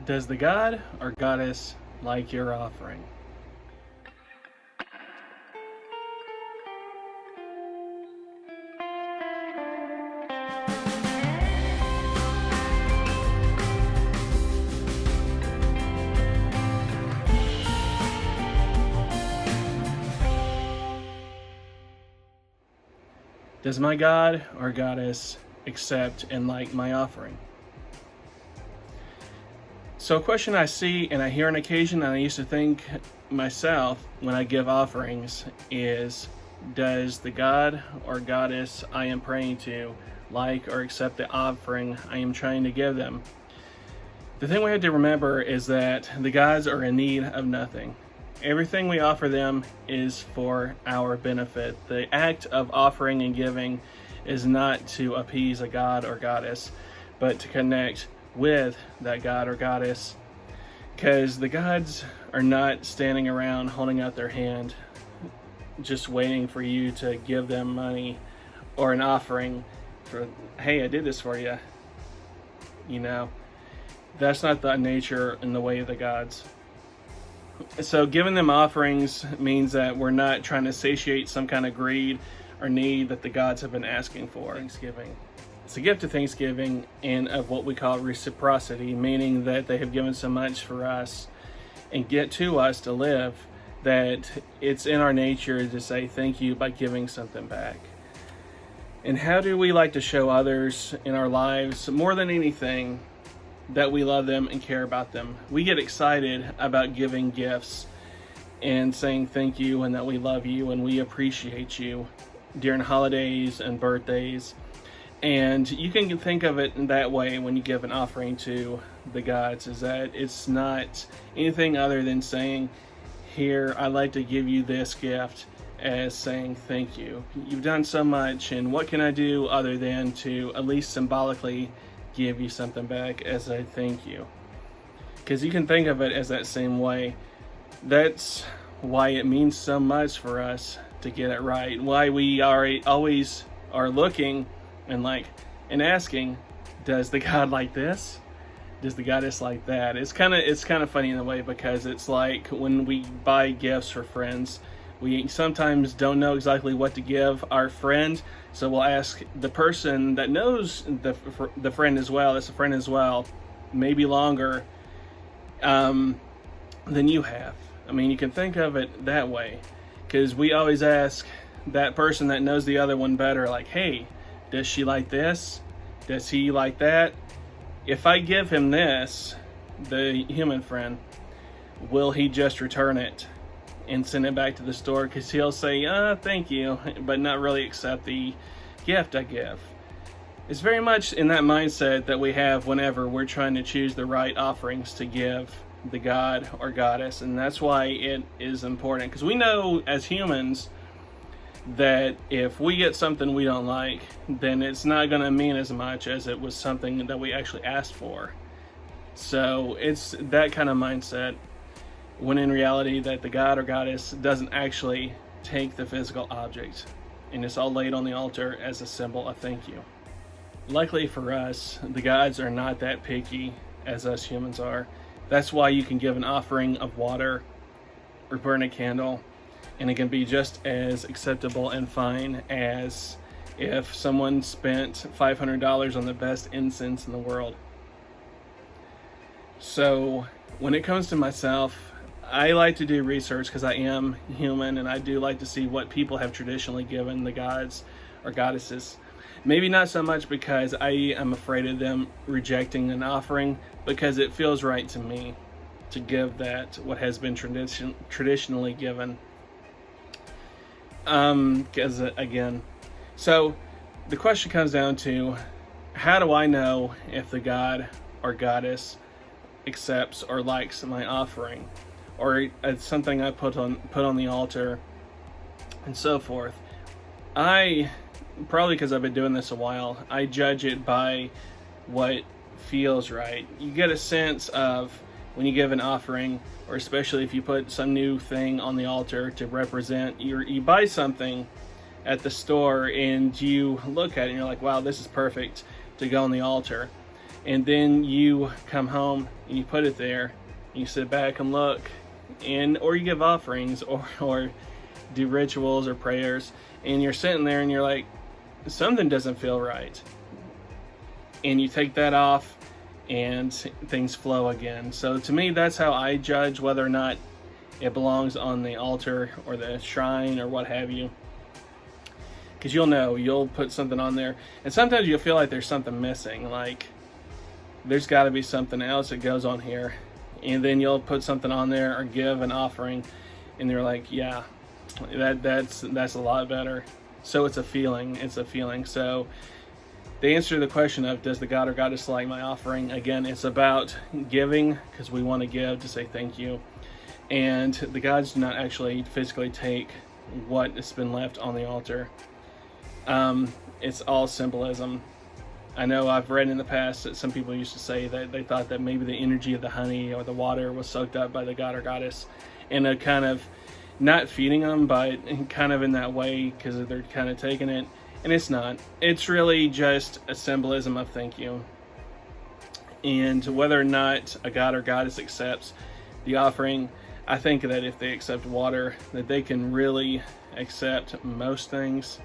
Does the god or goddess like your offering? Does my god or goddess accept and like my offering? So, a question I see and I hear on occasion, and I used to think myself when I give offerings, is does the god or goddess I am praying to like or accept the offering I am trying to give them? The thing we have to remember is that the gods are in need of nothing. Everything we offer them is for our benefit. The act of offering and giving is not to appease a god or goddess, but to connect with that god or goddess, because the gods are not standing around holding out their hand just waiting for you to give them money or an offering for, hey, I did this for you. That's not the nature and the way of the gods. So giving them offerings means that we're not trying to satiate some kind of greed or need that the gods have been asking for. Thanksgiving. It's a gift of thanksgiving and of what we call reciprocity, meaning that they have given so much for us and get to us to live that it's in our nature to say thank you by giving something back. And how do we like to show others in our lives, more than anything, that we love them and care about them? We get excited about giving gifts and saying thank you and that we love you and we appreciate you during holidays and birthdays. And you can think of it in that way when you give an offering to the gods, is that it's not anything other than saying, here, I'd like to give you this gift, as saying thank you. You've done so much, and what can I do other than to at least symbolically give you something back as a thank you? Because you can think of it as that same way. That's why it means so much for us to get it right. Why we are always are looking and asking, does the god like this? Does the goddess like that? It's kind of funny in a way, because it's like when we buy gifts for friends, we sometimes don't know exactly what to give our friend, so we'll ask the person that knows the friend as well, that's a friend as well, maybe longer than you have. I mean, you can think of it that way, because we always ask that person that knows the other one better, like, hey, does she like this? Does he like that? If I give him this, the human friend, will he just return it and send it back to the store? Because he'll say, thank you, but not really accept the gift I give. It's very much in that mindset that we have whenever we're trying to choose the right offerings to give the god or goddess. And that's why it is important, because we know as humans that if we get something we don't like, then it's not going to mean as much as it was something that we actually asked for. So it's that kind of mindset, when in reality that the god or goddess doesn't actually take the physical object, and it's all laid on the altar as a symbol of thank you. Luckily for us, the gods are not that picky as us humans are. That's why you can give an offering of water or burn a candle, and it can be just as acceptable and fine as if someone spent $500 on the best incense in the world. So when it comes to myself, I like to do research because I am human, and I do like to see what people have traditionally given the gods or goddesses. Maybe not so much because I am afraid of them rejecting an offering, because it feels right to me to give that what has been traditionally given. Because again, so the question comes down to, how do I know if the god or goddess accepts or likes my offering, or it's something I put on the altar, and so forth? I probably, because I've been doing this a while, I judge it by what feels right. You get a sense of when you give an offering, or especially if you put some new thing on the altar to represent you buy something at the store and you look at it and you're like, wow, this is perfect to go on the altar. and then you come home and you put it there, you sit back and look, and or you give offerings or do rituals or prayers, and you're sitting there and you're like, something doesn't feel right, and you take that off and things flow again. So to me, that's how I judge whether or not it belongs on the altar or the shrine or what have you. Because you'll put something on there, and sometimes you'll feel like there's something missing, like there's got to be something else that goes on here, and then you'll put something on there or give an offering, and they're like, yeah, that's a lot better. So it's a feeling. So the answer to the question of does the god or goddess like my offering, again, it's about giving, because we want to give to say thank you, and the gods do not actually physically take what has been left on the altar. It's all symbolism. I know I've read in the past that some people used to say that they thought that maybe the energy of the honey or the water was soaked up by the god or goddess, and a kind of not feeding them, but kind of in that way, because they're kind of taking it. And it's not. It's really just a symbolism of thank you. And whether or not a god or goddess accepts the offering, I think that if they accept water, that they can really accept most things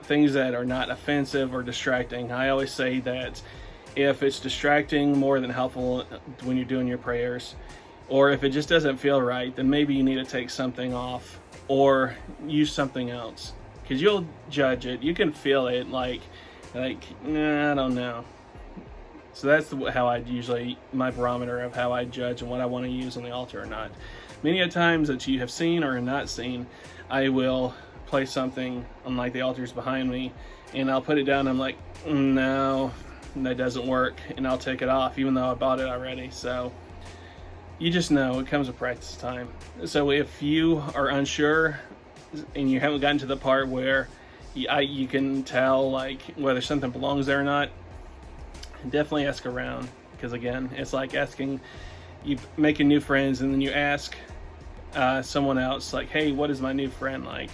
that are not offensive or distracting. I always say that if it's distracting more than helpful when you're doing your prayers, or if it just doesn't feel right, then maybe you need to take something off or use something else, because you'll judge it. You can feel it, like nah, I don't know. So that's how I usually, my barometer of how I judge and what I want to use on the altar or not. Many a times that you have seen or not seen, I will place something on, like the altar's behind me, and I'll put it down, and I'm like, no, that doesn't work, and I'll take it off even though I bought it already. So you just know it comes with practice time. So if you are unsure and you haven't gotten to the part where you can tell like whether something belongs there or not, definitely ask around, because again, it's like you making new friends, and then you ask someone else, like, hey, what is my new friend like,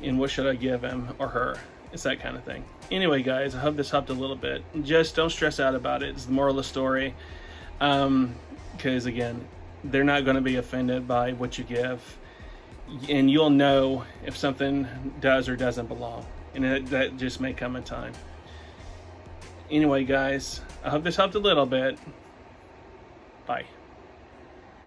and what should I give him or her? It's that kind of thing. Anyway, guys, I hope this helped a little bit. Just don't stress out about it. It's the moral of the story. Because again, they're not going to be offended by what you give, and you'll know if something does or doesn't belong, and that just may come in time. Anyway, guys, I hope this helped a little bit. Bye.